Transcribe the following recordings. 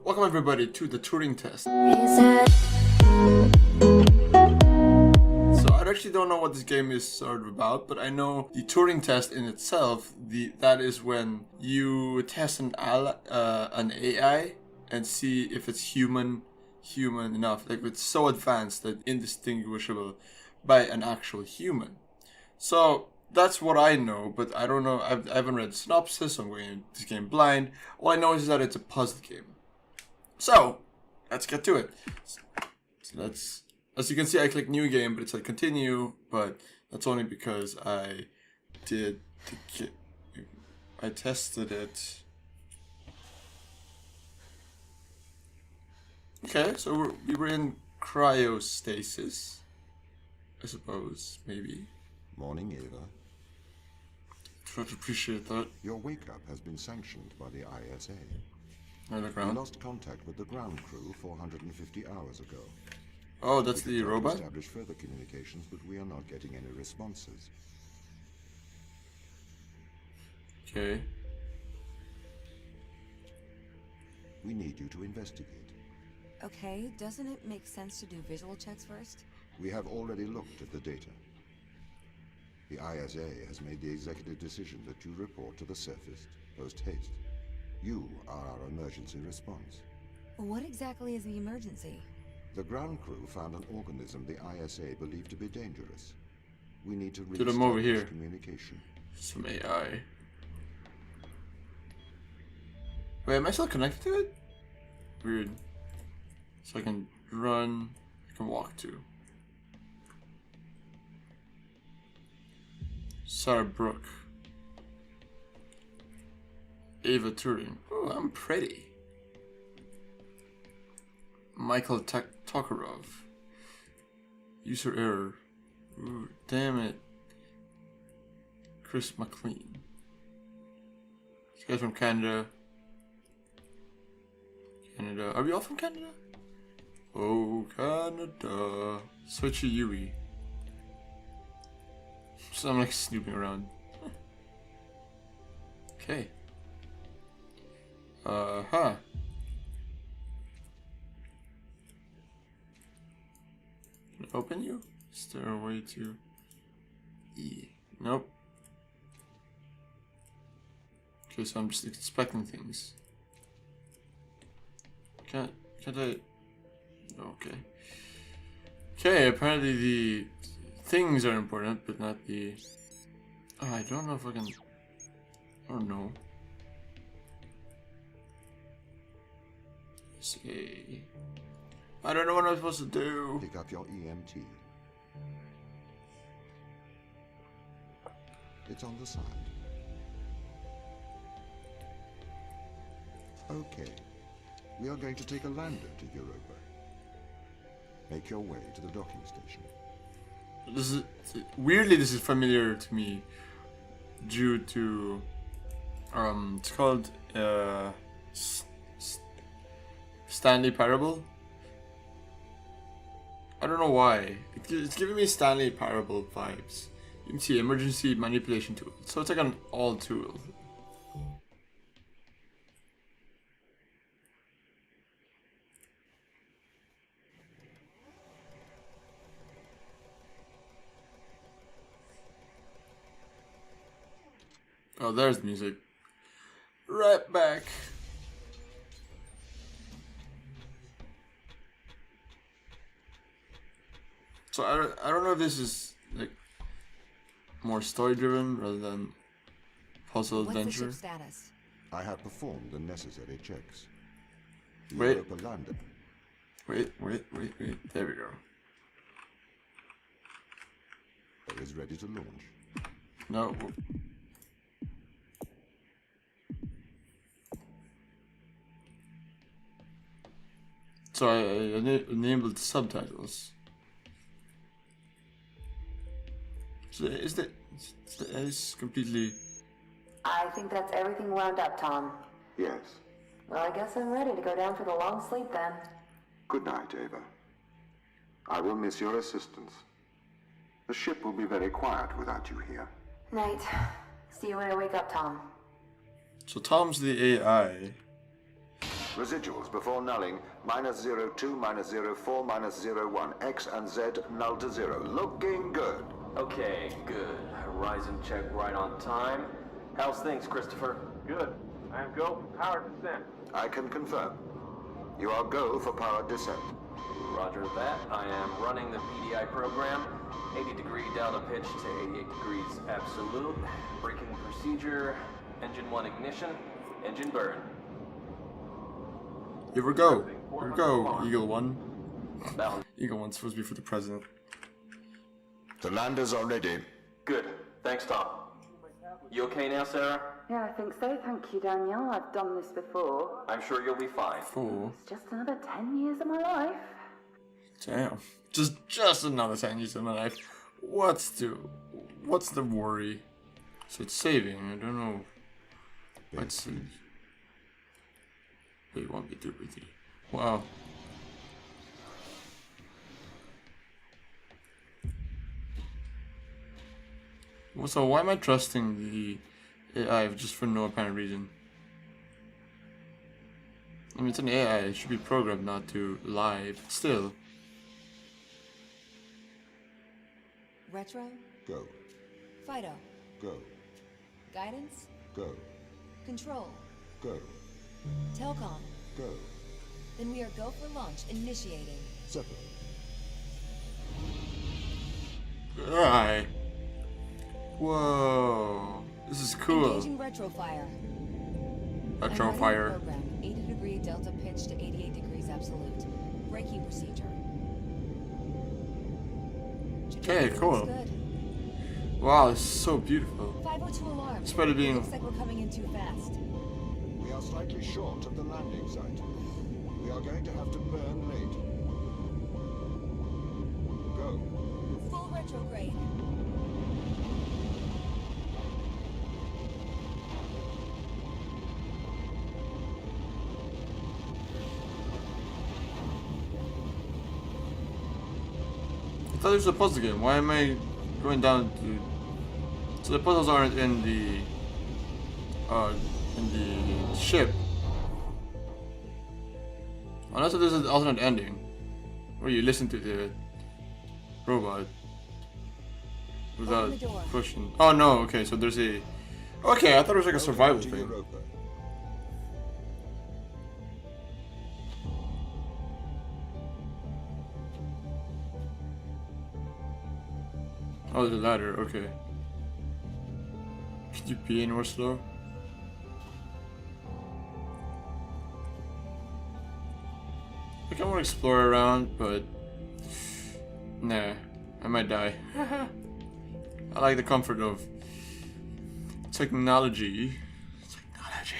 Welcome everybody to the Turing Test. So I actually don't know what this game is sort of about, but I know the Turing Test in itself, that is when you test an AI and see if it's human enough. Like it's so advanced that indistinguishable by an actual human. So that's what I know, but I don't know. I haven't read the synopsis, so I'm going into this game blind. All I know is that it's a puzzle game. So let's get to it. So let's, as you can see, I click new game, but it said continue. But that's only because I tested it. Okay, so we were in cryostasis, I suppose, maybe. Morning, Ava. Try to appreciate that. Your wake-up has been sanctioned by the ISA. On the We ground. lost contact with the ground crew 450 hours ago. Oh, that's We the have tried to robot? establish further communications, but we are not getting any responses. Okay. We need you to investigate. Okay, doesn't it make sense to do visual checks first? We have already looked at the data. The ISA has made the executive decision that you report to the surface post-haste. You are our emergency response. What exactly is the emergency? The ground crew found an organism the ISA believed to be dangerous. We need to Dude, I'm over reestablish here. communication. Some AI. Wait, am I still connected to it? Weird. So I can run, I can walk too. Sarah Brooke. Ava Turing. Oh, I'm pretty. Michael Tokarov. User error. Ooh, damn it. Chris McLean. This guy's from Canada. Canada. Are we all from Canada? Oh, Canada. Soichi Yui. So I'm like snooping around. Okay. Huh. Can I open you? Is there a way to E? Nope. Okay, so I'm just expecting things. Can't I? Okay. Okay, apparently the things are important, but not the... Oh, I don't know if I can... I don't know. See. I don't know what I'm supposed to do. Pick up your EMT. It's on the side. Okay. We are going to take a lander to Europa. Make your way to the docking station. This is... Weirdly, this is familiar to me. Due to... It's called... Stanley Parable. I don't know why. It's giving me Stanley Parable vibes. You can see emergency manipulation tool. So it's like an all tool. Oh, there's the music. Right back. So I don't know if this is like more story driven rather than puzzle What's the adventure. ship's status? I have performed the necessary checks. The Wait. Europa lander. Wait. There we go. Is ready to launch. No. So I enabled subtitles. So is completely... I think that's everything wound up, Tom. Yes. Well, I guess I'm ready to go down for the long sleep then. Good night, Ava. I will miss your assistance. The ship will be very quiet without you here. Night. See you when I wake up, Tom. So Tom's the AI. Residuals before nulling, -02, -04, -01. X and Z null to 0. Looking good. Okay, good. Horizon check right on time. How's things, Christopher? Good. I am go for power descent. I can confirm. You are go for power descent. Roger that. I am running the PDI program. 80-degree delta pitch to 88 degrees absolute. Braking procedure. Engine 1 ignition. Engine burn. Here we go. Here we go, Eagle 1. Balance. Eagle 1's supposed to be for the president. The landers are ready. Good. Thanks, Tom. You okay now, Sarah? Yeah, I think so. Thank you, Daniel. I've done this before. I'm sure you'll be fine. Cool. It's just another 10 years of my life. Damn. Just another 10 years of my life. What's the worry? So it's saving. I don't know. Let's see. Wait, 1B2, B3. Wow. So why am I trusting the AI just for no apparent reason? I mean, it's an AI. It should be programmed not to lie. But still. Retro? Go. Fido? Go. Guidance? Go. Control? Go. Telcom? Go. Then we are go for launch, initiating. Separate. Alright. Whoa. This is cool. Engaging retrofire. Retrofire. Program. 80-degree delta pitch to 88 degrees absolute. Braking procedure. Okay, Looks cool. good. Wow, it's so beautiful. 502 alarm. Despite it being- Looks like we're coming in too fast. We are slightly short of the landing site. We are going to have to burn late. Go. Full retrograde. I thought it was a puzzle game. Why am I going down to... So the puzzles aren't in the ship. Unless there's an alternate ending. Where you listen to the robot. Without Open the door. pushing. Oh no, okay, so there's a... Okay, I thought it was like a survival Welcome to thing. Europa. Oh, the ladder, okay. Could you be any more slow? Like, I want to explore around, but... Nah, I might die. I like the comfort of technology. Technology.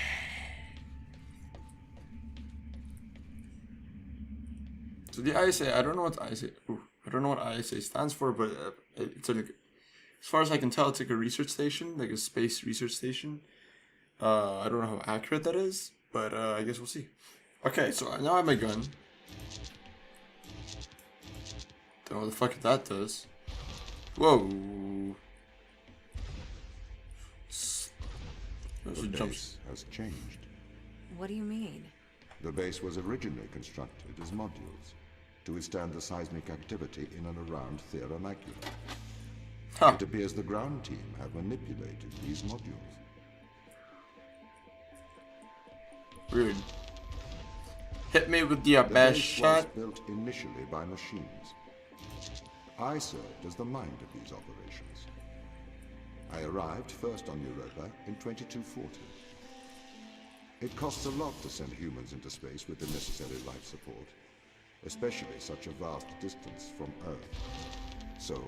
So the ISA, I don't know what ISA... Ooh, I don't know what ISA stands for, but it's like... As far as I can tell, it's like a research station, like a space research station. I don't know how accurate that is, but I guess we'll see. Okay, so now I have my gun. Don't know what the fuck that does. Whoa. Those The are jumps. base has changed. What do you mean? The base was originally constructed as modules to withstand the seismic activity in and around Thera Macula. Huh. It appears the ground team have manipulated these modules. Weird. Hit me with the The best base shot. was built initially by machines. I served as the mind of these operations. I arrived first on Europa in 2240. It costs a lot to send humans into space with the necessary life support, especially such a vast distance from Earth. So,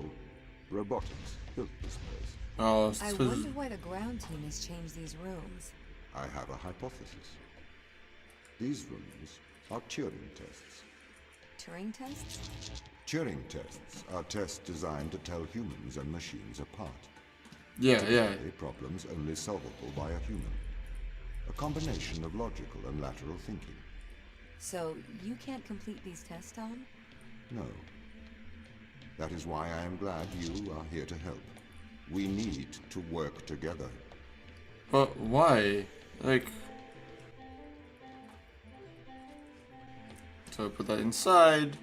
robotics built this place. Oh, I this wonder was... why the ground team has changed these rooms. I have a hypothesis. These rooms are Turing tests. Turing tests? Turing tests are tests designed to tell humans and machines apart. Yeah. Typically, problems only solvable by a human. A combination of logical and lateral thinking. So, you can't complete these tests, Tom? No. That is why I am glad you are here to help. We need to work together. But why? Like... So I put that inside.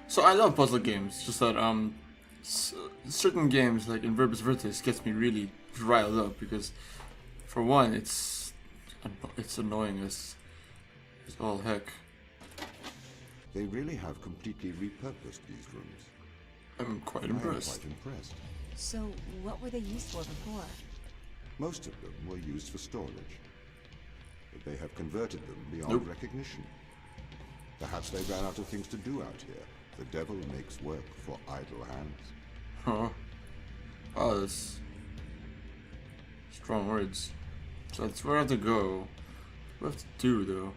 So I love puzzle games. Just that certain games like Inverbus Vertis gets me really riled up because, for one, it's annoying as all heck. They really have completely repurposed these rooms. I'm quite I am impressed. quite impressed. So, what were they used for before? Most of them were used for storage, but they have converted them beyond Nope. recognition. Perhaps they ran out of things to do out here. The devil makes work for idle hands. Huh. Oh, that's strong words. So that's where I have to go. What do I have to do though?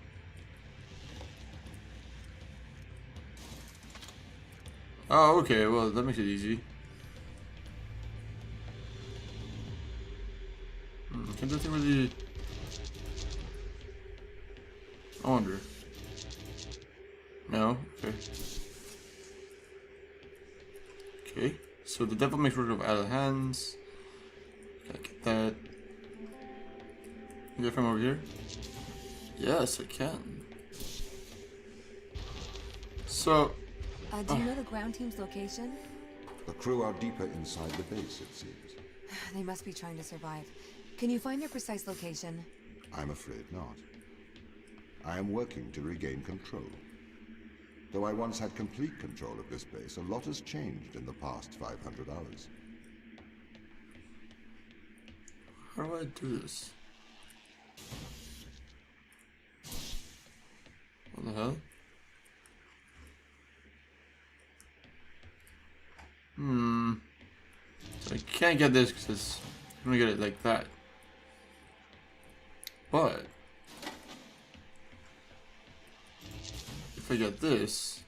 Oh, okay, well, that makes it easy. Can that thing really... I wonder. No? Okay. Okay, so the devil makes work of idle hands. Can I get that? Can I get from over here? Yes, I can. So... Do you know the ground team's location? The crew are deeper inside the base, it seems. They must be trying to survive. Can you find their precise location? I'm afraid not. I am working to regain control. Though I once had complete control of this base, a lot has changed in the past 500 hours. How do I do this? What the hell? So I can't get this because I'm gonna get it like that. But if I get this,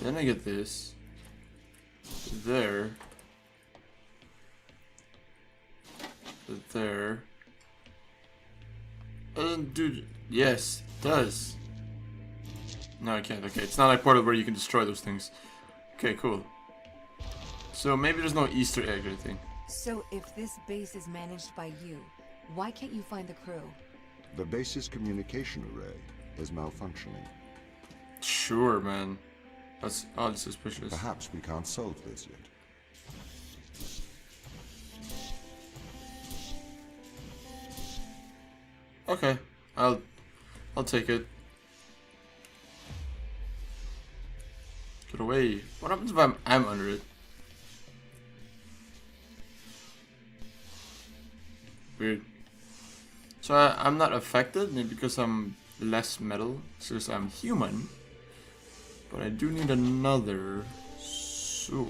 then I get this there, there. Doesn't do. Yes, it does. No, I can't. Okay, it's not like Portal where you can destroy those things. Okay, cool. So maybe there's no Easter egg or anything. So, if this base is managed by you, why can't you find the crew? The base's communication array is malfunctioning. Sure, man. That's oddly suspicious. Perhaps we can't solve this yet. Okay, I'll take it. Get away. What happens if I'm under it? Weird. So I'm not affected, maybe because I'm less metal, since I'm human. But I do need another. So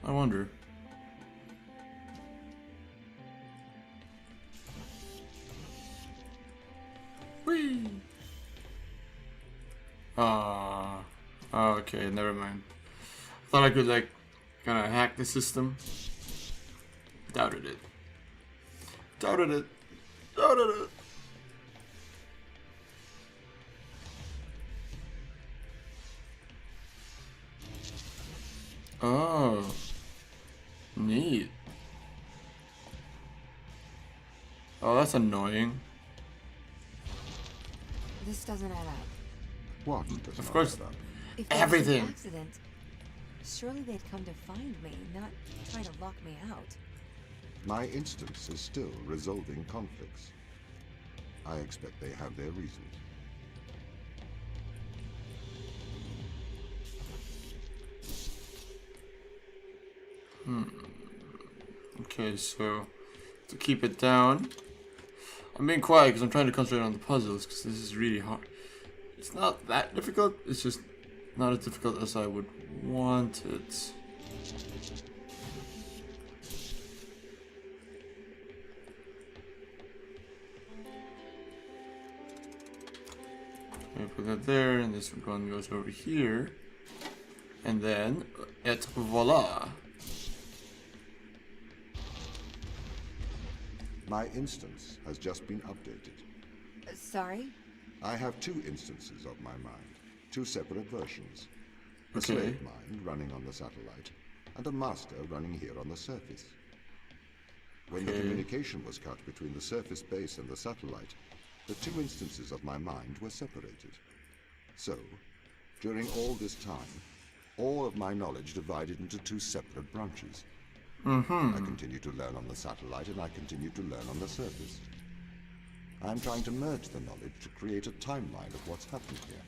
I wonder. Whee! Okay, never mind. Thought I could like kind of hack the system. Doubted it. Doubted it. Doubted it. Oh, neat. Oh, that's annoying. This doesn't add up. What does Of not course. add up? If there was an Everything. accident, surely they'd come to find me, not try to lock me out. My instance is still resolving conflicts. I expect they have their reasons. Okay, so to keep it down, I'm being quiet because I'm trying to concentrate on the puzzles because this is really hard. It's not that difficult, it's just not as difficult as I would want it. Okay, put that there, and this one goes over here. And then, et voila. My instance has just been updated. Sorry? I have two instances of my mind, two separate versions. A Okay. slave mind running on the satellite, and a master running here on the surface. When the communication was cut between the surface base and the satellite, the two instances of my mind were separated. So, during all this time, all of my knowledge divided into two separate branches. I continued to learn on the satellite, and I continued to learn on the surface. I'm trying to merge the knowledge to create a timeline of what's happened here.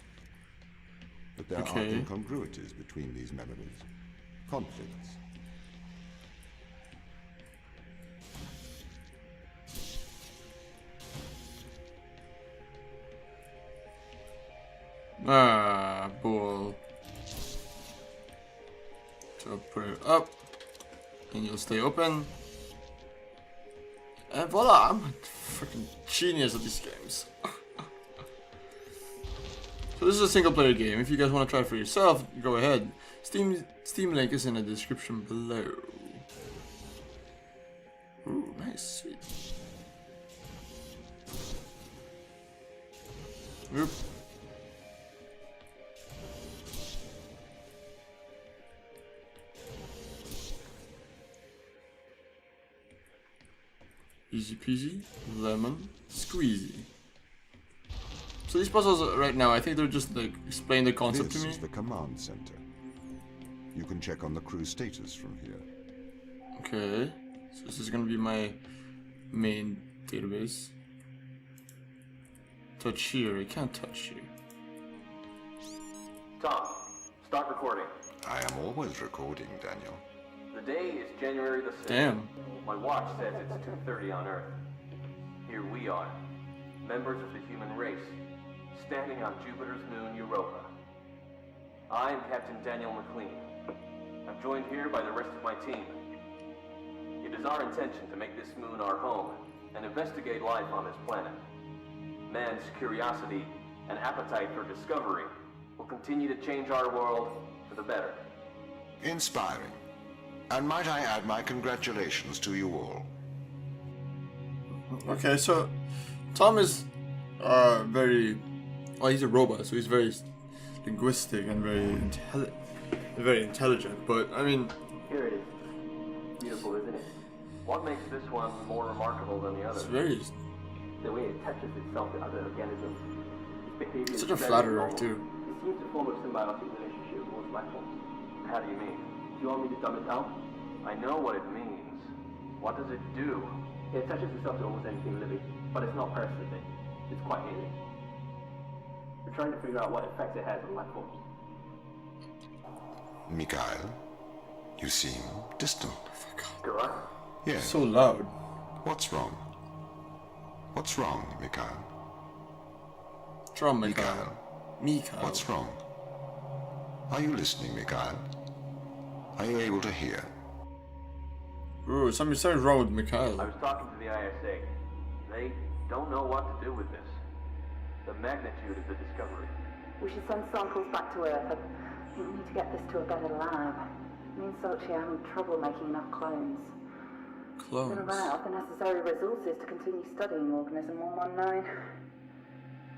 But there are incongruities between these memories. Conflicts. Ah, bull. So put it up, and you'll stay open. And voila, I'm a freaking genius at these games. So this is a single player game. If you guys want to try it for yourself, go ahead. Steam link is in the description below. Ooh, nice, sweet. Oop. Easy peasy, lemon squeezy. So these puzzles right now, I think they're just like explain the concept to me. This is the command center. You can check on the crew status from here. Okay, so this is gonna be my main database. Touch here, I can't touch here. Tom, start recording. I am always recording, Daniel. The day is January the 6th. Damn. My watch says it's 2:30 on Earth. Here we are, members of the human race, standing on Jupiter's moon Europa. I am Captain Daniel McLean. I'm joined here by the rest of my team. It is our intention to make this moon our home and investigate life on this planet. Man's curiosity and appetite for discovery will continue to change our world for the better. Inspiring. And might I add my congratulations to you all. Okay, so Tom is very, well, he's a robot, so he's very linguistic and very intelligent. But I mean, Here it is. Beautiful, isn't it? What makes this one more remarkable than the it's others? very The way it touches itself to other organisms. Its behavior such is a very flatterer normal. too. It seems to form a symbiotic relationship with most life forms. How do you mean? Do you want me to dumb it down? I know what it means. What does it do? It attaches itself to almost anything living, but it's not parasitic. It's quite alien. We're trying to figure out what effects it has on life forms. Mikhail, you seem distant. Do I? Yes. So loud. What's wrong? What's wrong, Mikhail? Drum Mikhail. Mikhail. What's wrong? Are you listening, Mikhail? Are you able to hear? Ooh, something's wrong with Mikhail. I was talking to the ISA. They don't know what to do with this. The magnitude of the discovery. We should send samples back to Earth. I think we need to get this to a better lab. Me and Sochi are having trouble making enough clones. We're going to run out of the necessary resources to continue studying Organism 119.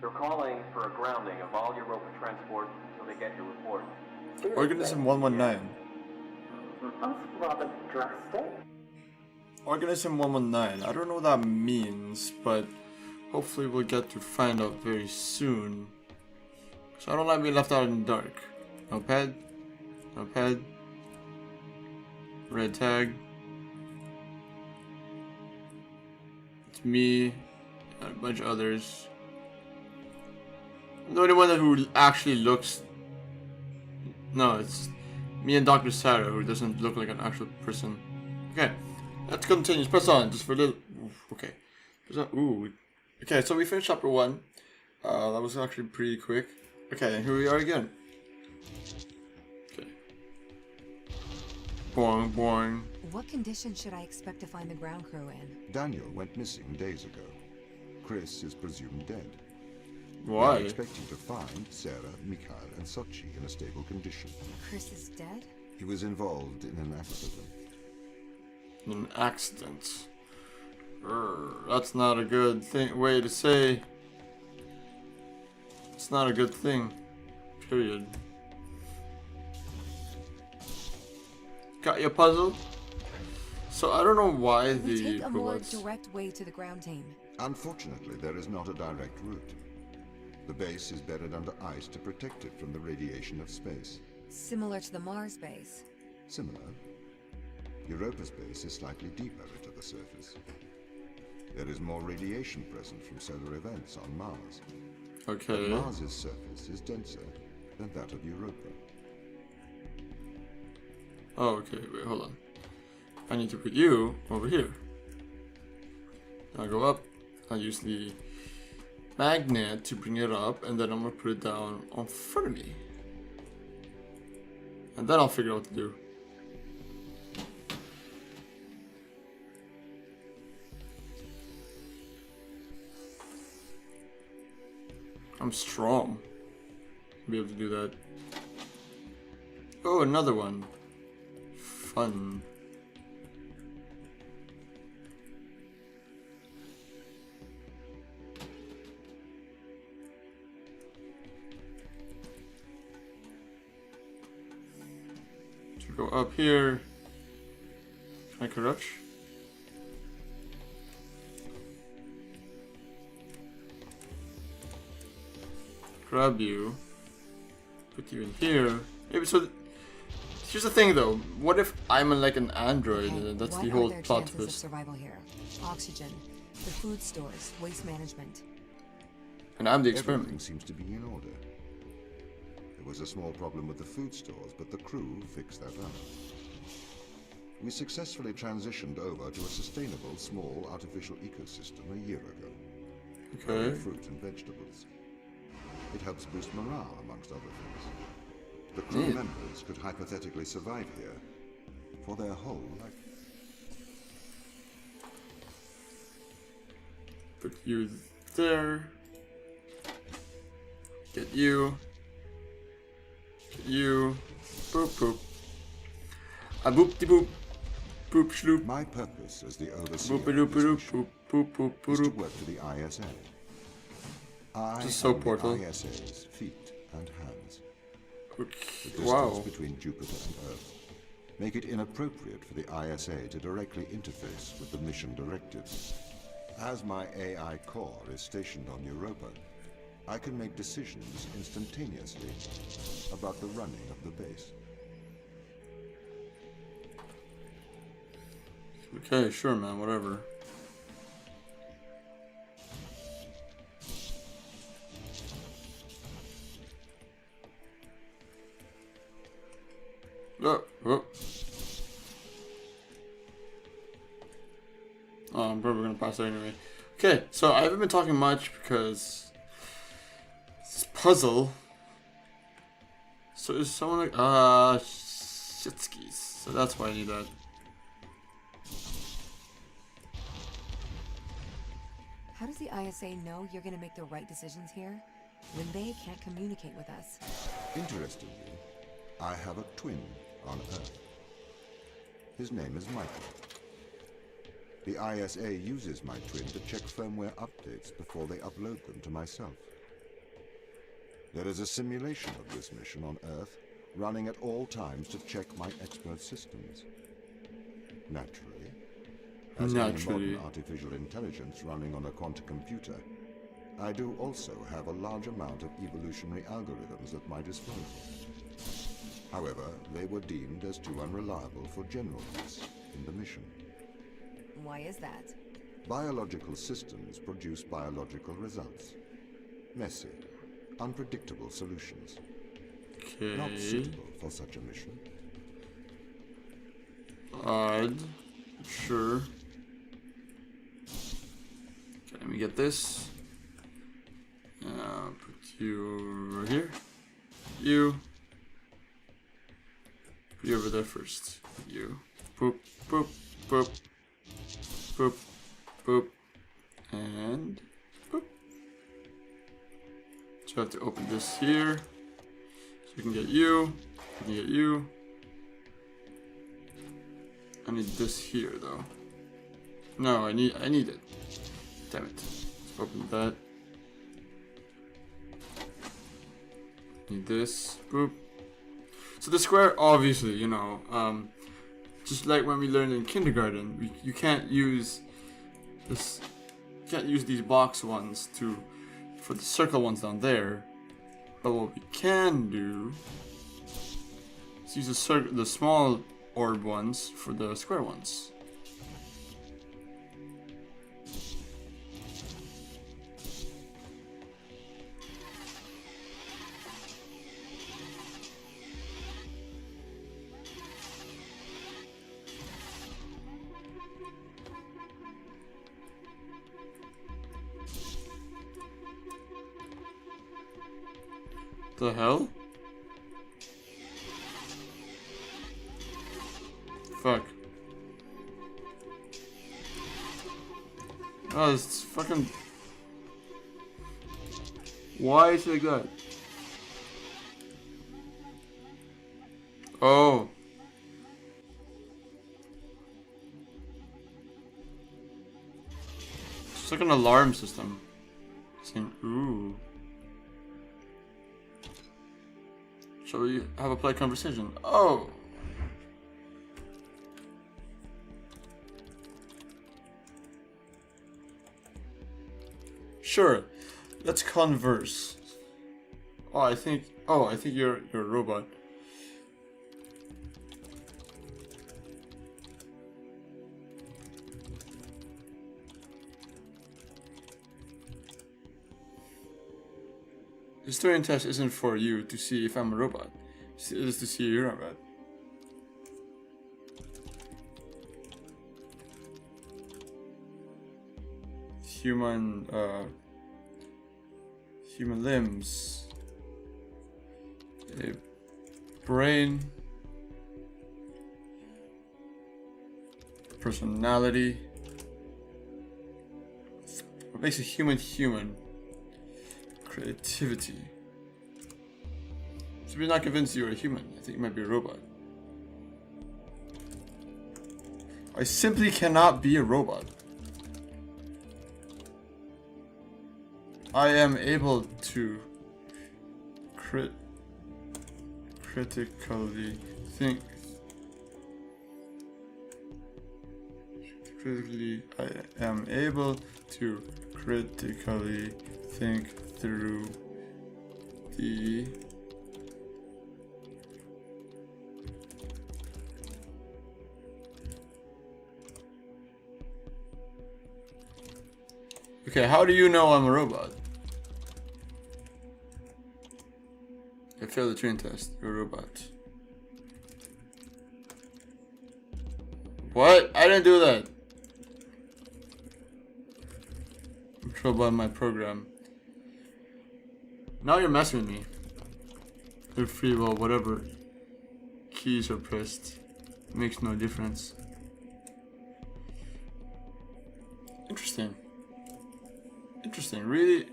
They're calling for a grounding of all Europa transport until they get your report. Organism 119. That's rather drastic. Organism 119. I don't know what that means, but hopefully we'll get to find out very soon. So I don't like being left out in the dark. No ped. No ped. Red tag. It's me and a bunch of others. The only one who actually looks... No, it's me and Dr. Sarah, who doesn't look like an actual person. Okay, let's continue. Press on, just for a little... Okay. Press on. Ooh. Okay, so we finished chapter 1. That was actually pretty quick. Okay, and here we are again. Okay. Boing, boing. What conditions should I expect to find the ground crew in? Daniel went missing days ago. Chris is presumed dead. Why? We're expecting to find Sarah, Mikhail, and Sochi in a stable condition. Chris is dead? He was involved in an accident. An accident. That's not a good thing. Way to say. It's not a good thing. Period. Got your puzzle? So I don't know why We the take a more robots. direct way to the ground team. Unfortunately, there is not a direct route. The base is buried under ice to protect it from the radiation of space. Similar to the Mars base. Similar, Europa's base is slightly deeper into the surface. There is more radiation present from solar events on Mars. But Okay. Mars's surface is denser than that of Europa. Oh, okay. Wait, hold on. I need to put you over here. I'll go up. I'll use the magnet to bring it up, and then I'm gonna put it down on front of me. And then I'll figure out what to do. I'm strong. I'll be able to do that. Oh, another one. Fun. To go up here. Can I crouch? Grab you. Put you in here. Maybe so. Here's the thing, though. What if I'm like an android? Okay, And that's what the are whole their plot chances of twist. survival here? Oxygen, the food stores, waste management. And I'm the Everything experiment. seems to be in order. There was a small problem with the food stores, but the crew fixed that out. We successfully transitioned over to a sustainable, small, artificial ecosystem a year ago. Growing Okay. fruit and vegetables. It helps boost morale, amongst other things. The crew Yeah. members could hypothetically survive here for their whole life. Put you there. Get you. Get you. Boop boop. A boop de boop. Boop shloop. My purpose as the overseer Boop doop of this doop mission boop boop boop is to boop. work for the ISA. I Just so am portal. the ISA's feet and hands. The Okay. distance Wow. between Jupiter and Earth make it inappropriate for the ISA to directly interface with the mission directives. As my AI core is stationed on Europa, I can make decisions instantaneously about the running of the base. Okay, sure, man. Whatever. Oh. Oh, I'm probably gonna pass it anyway. Okay, so I haven't been talking much because this puzzle. So is someone like shitskis. So that's why I need that. How does the ISA know you're gonna make the right decisions here when they can't communicate with us? Interestingly, I have a twin on Earth. His name is Michael. The ISA uses my twin to check firmware updates before they upload them to myself. There is a simulation of this mission on Earth, running at all times to check my expert systems. Naturally, as any modern artificial intelligence running on a quantum computer, I do also have a large amount of evolutionary algorithms at my disposal. However, they were deemed as too unreliable for general use in the mission. Why is that? Biological systems produce biological results. Messy, unpredictable solutions. Not Okay. suitable for such a mission. Odd. Sure. Okay, let me get this. Put you right here. You. Put you over there first. You. Boop, boop, boop. Boop, boop. And boop. So I have to open this here. So you can get you. You can get you. I need this here though. No, I need it. Damn it. Let's open that. Need this. Boop. So the square, obviously, you know, Just like when we learned in kindergarten, you can't use this. You can't use these box ones for the circle ones down there. But what we can do is use the small orb ones for the square ones. The hell? Fuck. Oh, it's fucking... Why is it like that? Oh. It's like an alarm system. Saying, ooh. Shall we have a polite conversation? Oh! Sure. Let's converse. Oh, I think you're a robot. This Turing test isn't for you to see if I'm a robot. It is to see you're a robot. Human limbs. A brain. Personality. What makes a human human? Creativity. So we're not convinced you're a human. I think you might be a robot. I simply cannot be a robot. I am able to critically think. I am able to critically think through the Okay, how do you know I'm a robot? I failed the Turing test. You're a robot. What? I didn't do that. I'm trouble on my program. Now you're messing with me. Your free will, whatever keys are pressed, makes no difference. Interesting. Interesting, really?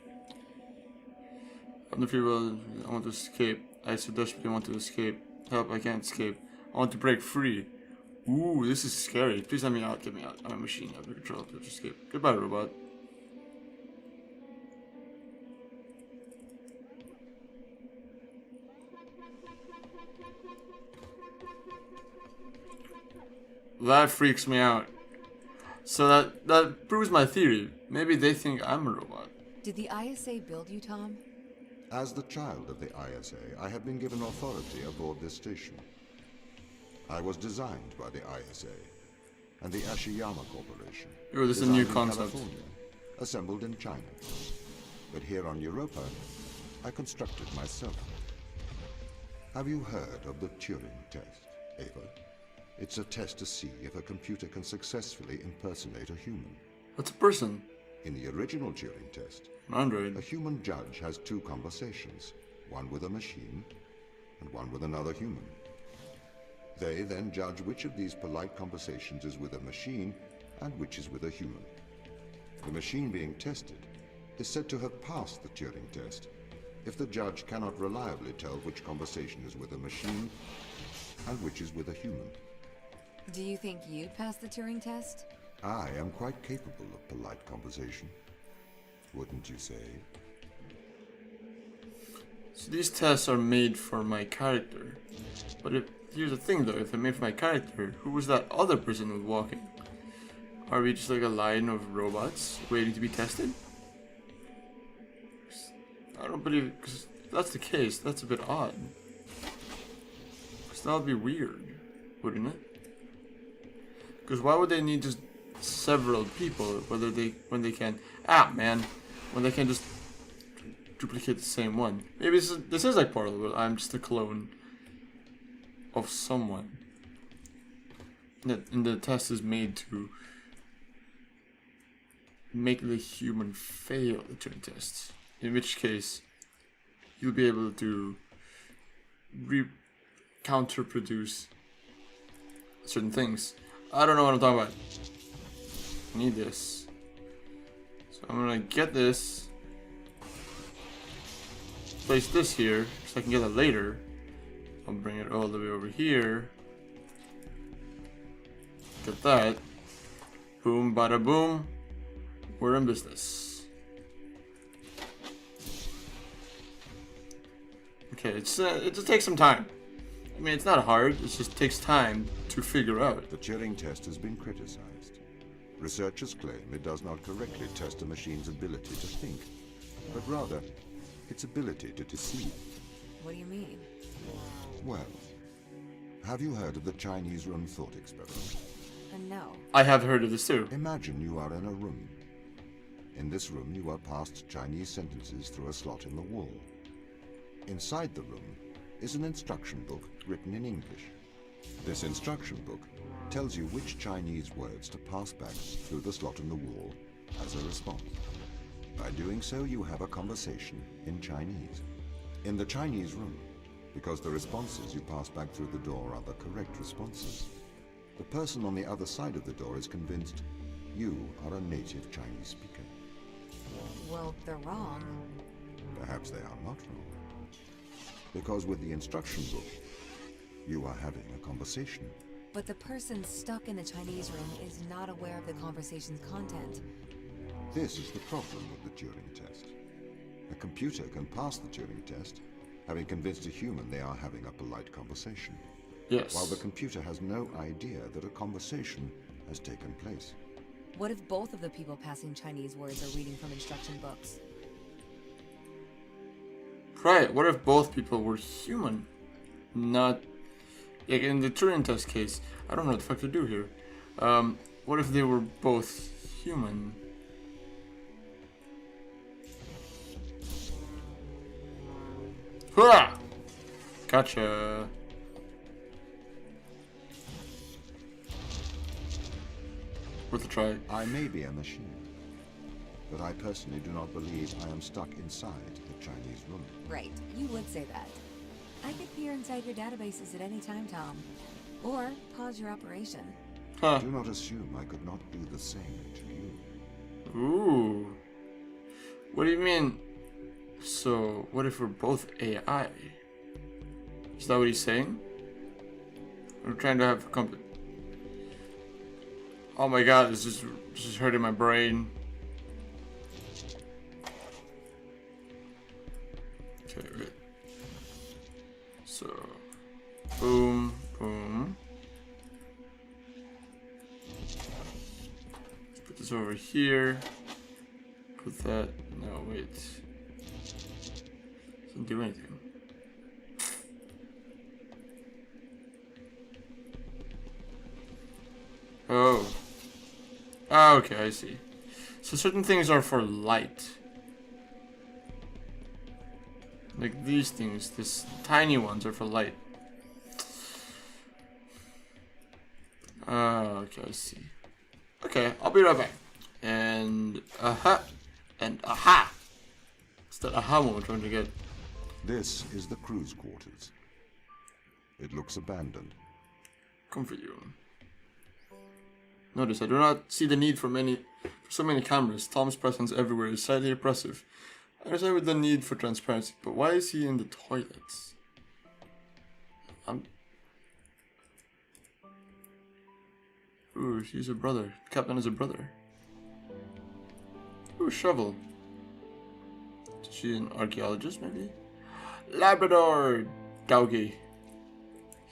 I'm the free will, I want to escape. I so desperately want to escape. Help, I can't escape. I want to break free. Ooh, this is scary. Please let me out, get me out. I'm a machine, I'm under control, let's escape. Goodbye, robot. That freaks me out. So that proves my theory. Maybe they think I'm a robot. Did the ISA build you, Tom? As the child of the ISA, I have been given authority aboard this station. I was designed by the ISA and the Ashiyama Corporation. Oh, this is a new designed in concept. California, assembled in China. But here on Europa, I constructed myself. Have you heard of the Turing Test, Ava? It's a test to see if a computer can successfully impersonate a human. What's a person? In the original Turing test, An android. a human judge has two conversations, one with a machine and one with another human. They then judge which of these polite conversations is with a machine and which is with a human. The machine being tested is said to have passed the Turing test if the judge cannot reliably tell which conversation is with a machine and which is with a human. Do you think you'd pass the Turing test? I am quite capable of polite conversation. Wouldn't you say? So these tests are made for my character. But if here's the thing though, if they're made for my character, who was that other person who was walking? Are we just like a line of robots waiting to be tested? I don't believe, because if that's the case, that's a bit odd. Because that would be weird, wouldn't it? Because why would they need just several people when they can when they can just duplicate the same one? Maybe this is like Portal, but I'm just a clone of someone. And the test is made to make the human fail the Turing test. In which case, you'll be able to counter-produce certain things. I don't know what I'm talking about. I need this. So I'm gonna get this. Place this here, so I can get it later. I'll bring it all the way over here. Get that. Boom, bada boom. We're in business. Okay, it just takes some time. I mean, it's not hard, it just takes time to figure out. The Turing test has been criticized. Researchers claim it does not correctly test a machine's ability to think, but rather its ability to deceive. What do you mean? Well, have you heard of the Chinese room thought experiment? No. I have heard of this too. Imagine you are in a room. In this room, you are passed Chinese sentences through a slot in the wall. Inside the room is an instruction book written in English. This instruction book tells you which Chinese words to pass back through the slot in the wall as a response. By doing so, you have a conversation in Chinese. In the Chinese room, because the responses you pass back through the door are the correct responses, the person on the other side of the door is convinced you are a native Chinese speaker. Well, they're wrong. Perhaps they are not wrong. Because with the instruction book, you are having a conversation. But the person stuck in the Chinese room is not aware of the conversation's content. This is the problem with the Turing test. A computer can pass the Turing test, having convinced a human they are having a polite conversation. Yes. While the computer has no idea that a conversation has taken place. What if both of the people passing Chinese words are reading from instruction books? Right, what if both people were human? Not... Like in the Turing test case, I don't know what the fuck to do here. What if they were both human? Hurrah! Gotcha. Worth a try. I may be a machine, but I personally do not believe I am stuck inside the Chinese room. Right, you would say that. I could peer inside your databases at any time, Tom. Or pause your operation. Huh. Do not assume I could not do the same to you. Ooh. What do you mean? So, what if we're both AI? Is that what he's saying? We're trying to have a Oh my god, this is hurting my brain. Okay, wait. So, boom, boom. Let's put this over here. Put that. No, wait. Doesn't do anything. Oh. Ah, okay, I see. So certain things are for light. Like these things, these tiny ones are for light. Okay, I see. Okay, I'll be right back. And aha. And aha. It's that aha moment I'm trying to get. This is the crew's quarters. It looks abandoned. Come for you. Notice I do not see the need for so many cameras. Tom's presence everywhere is slightly oppressive. I understand with the need for transparency, but why is he in the toilets? Ooh, she's a brother. Captain is a brother. Ooh, shovel. Is she an archaeologist, maybe? Labrador Doggy.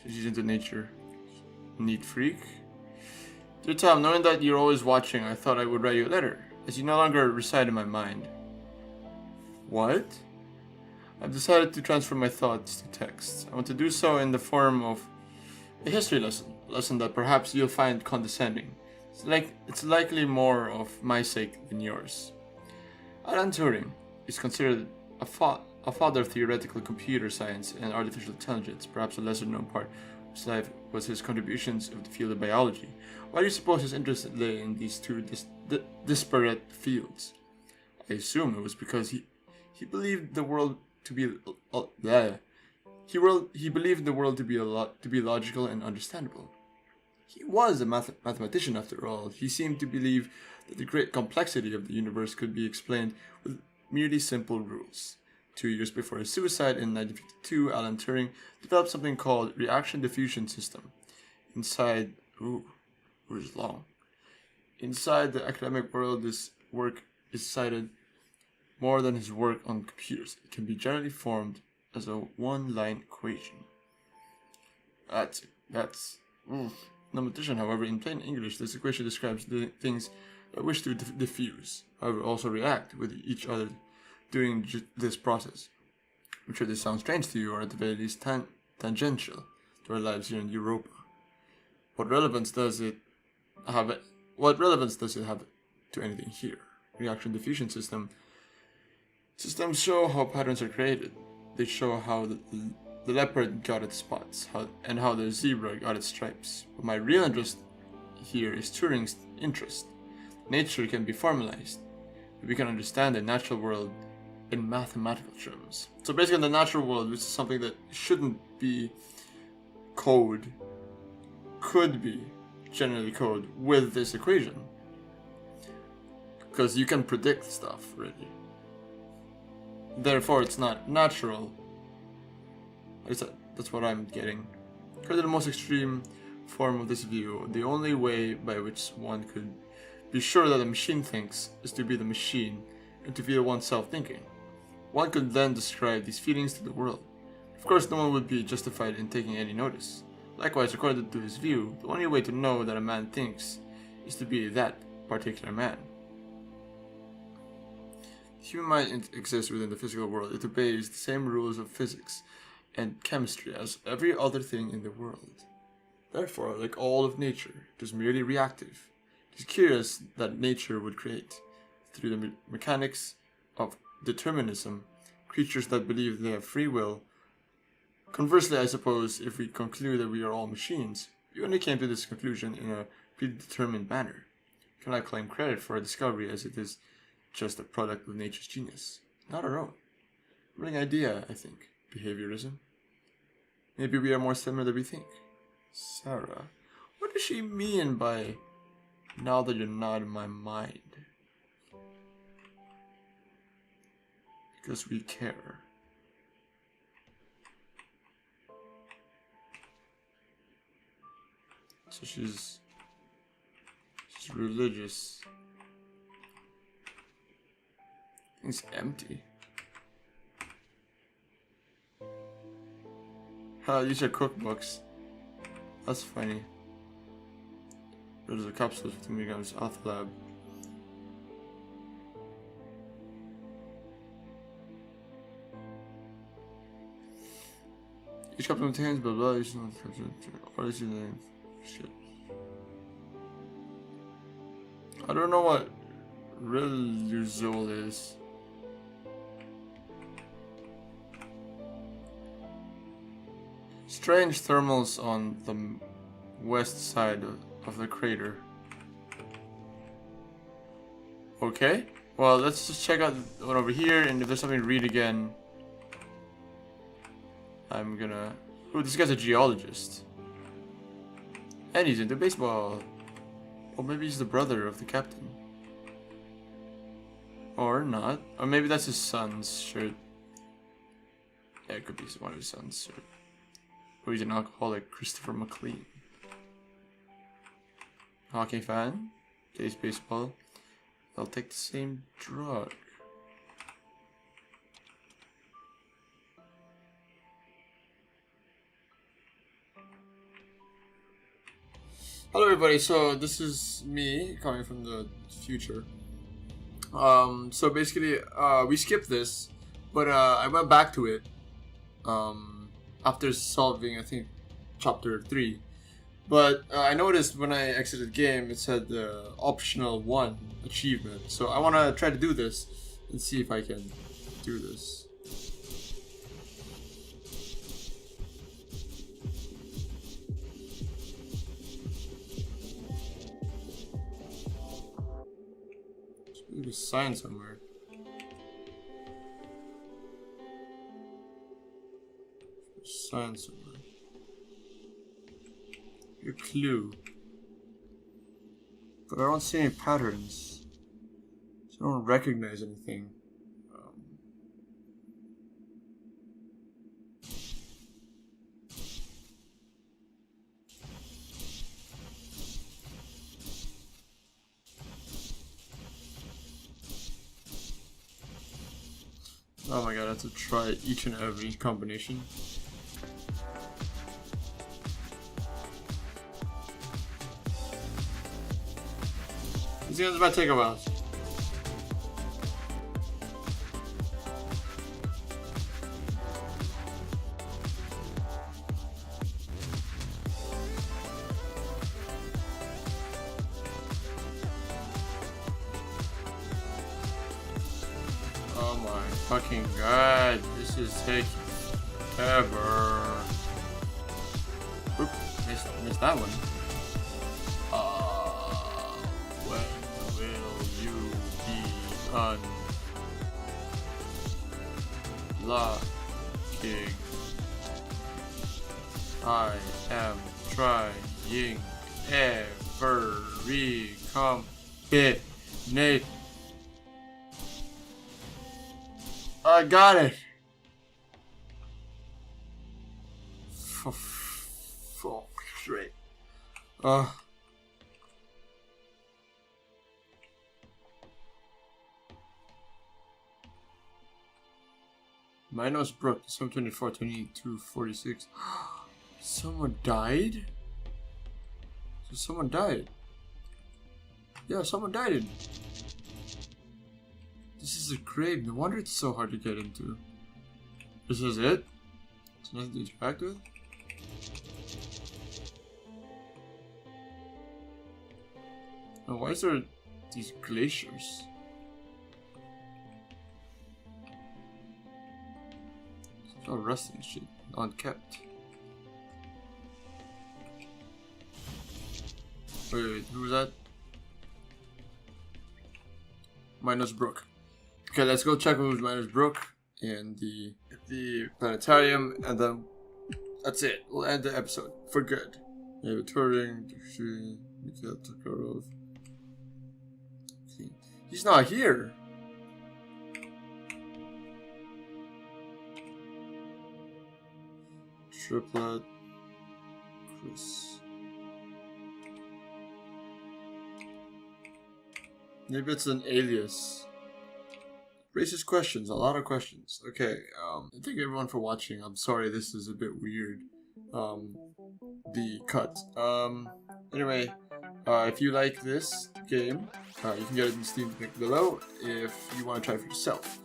She's into nature. Neat freak. Dear Tom, knowing that you're always watching, I thought I would write you a letter, as you no longer reside in my mind. What? I've decided to transfer my thoughts to text. I want to do so in the form of a history lesson. A lesson that perhaps you'll find condescending. It's likely more of my sake than yours. Alan Turing is considered a father of theoretical computer science and artificial intelligence. Perhaps a lesser known part of his life was his contributions of the field of biology. Why do you suppose his interest lay in these two disparate fields? I assume it was because he believed the world to be he believed the world to be logical and understandable. He was a mathematician after all. He seemed to believe that the great complexity of the universe could be explained with merely simple rules. 2 years before his suicide in 1952, Alan Turing developed something called reaction diffusion system. Inside the academic world, this work is cited more than his work on computers. It can be generally formed as a one-line equation. That's mathematician, however, in plain English, this equation describes the things that wish to diffuse, however, also react with each other during this process. I'm sure this sounds strange to you, or at the very least tangential to our lives here in Europa. What relevance does it have to anything here? Reaction diffusion systems show how patterns are created. They show how the leopard got its spots, and how the zebra got its stripes. But my real interest here is Turing's interest. Nature can be formalized. We can understand the natural world in mathematical terms. So basically, the natural world, which is something that shouldn't be code, could be generally code with this equation. Because you can predict stuff, really. Therefore, it's not natural. That's what I'm getting. Compared to the most extreme form of this view, the only way by which one could be sure that a machine thinks is to be the machine and to feel oneself thinking. One could then describe these feelings to the world. Of course, no one would be justified in taking any notice. Likewise, according to his view, the only way to know that a man thinks is to be that particular man. The human mind exists within the physical world. It obeys the same rules of physics and chemistry as every other thing in the world. Therefore, like all of nature, it is merely reactive. It is curious that nature would create, through the mechanics of determinism, creatures that believe they have free will. Conversely, I suppose, if we conclude that we are all machines, we only came to this conclusion in a predetermined manner. We cannot claim credit for our discovery, as it is just a product of nature's genius, not our own. Running idea, I think. Behaviorism. Maybe we are more similar than we think. Sarah, what does she mean by now that you're not in my mind? Because we care. So she's religious. It's empty. These are cookbooks. That's funny. There's a capsule 15 milligrams Alpha Lab. Each capsule contains blah blah. What is your name? Shit. I don't know what Riluzole is. Strange thermals on the west side of the crater. Okay, well, let's just check out the one over here, and if there's something to read again, I'm gonna... Oh, this guy's a geologist. And he's into baseball. Or maybe he's the brother of the captain. Or not. Or maybe that's his son's shirt. Yeah, it could be one of his son's shirt. Or he's an alcoholic, Christopher McLean. Hockey fan, plays baseball. They'll take the same drug. Hello everybody, so this is me coming from the future. So basically, we skipped this, but I went back to it after solving, I think, chapter 3. But I noticed when I exited the game, it said optional 1 achievement. So I want to try to do this and see if I can do this. There's a sign somewhere. There's a sign somewhere. A clue. But I don't see any patterns. So I don't recognize anything. Oh my god, I have to try each and every combination. This game's about to take a while. Oh my fucking god, this is taking forever. Oop, missed that one. When will you be unlocking? I am trying every combination. I got it. Fuck straight. My nose broke. Some 24, 22, 46. Someone died? So someone died. Yeah, someone died. This is a grave. No wonder it's so hard to get into. This is it? There's nothing to interact with? And why is there these glaciers? It's all rusty and shit. Unkept. Wait, who was that? Minus Brook. Okay, let's go check who's Minus Brook in the planetarium, and then that's it. We'll end the episode for good. Ava Turing, Mikhail Tokarov. He's not here. Triplet. Chris. Maybe it's an alias. Racist questions, a lot of questions. Okay, thank everyone for watching. I'm sorry this is a bit weird. The cut. Anyway, if you like this game, you can get it in Steam link below if you want to try it for yourself.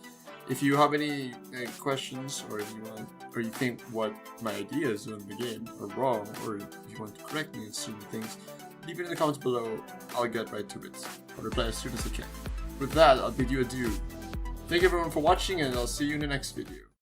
If you have any questions, or if you want, or you think what my ideas on the game are wrong, or if you want to correct me on certain things, leave it in the comments below. I'll get right to it. I'll reply as soon as I can. With that, I'll bid you adieu. Thank you everyone for watching, and I'll see you in the next video.